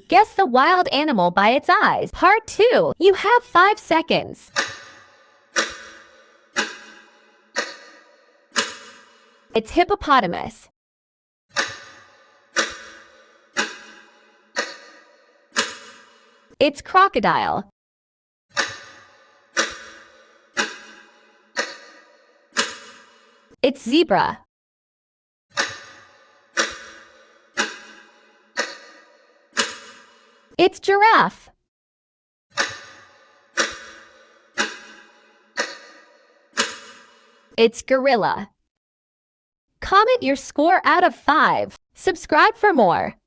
Guess the wild animal by its eyes. Part 2. You have 5 seconds. It's hippopotamus. It's crocodile. It's zebra. It's giraffe. It's gorilla. Comment your score out of 5. Subscribe for more.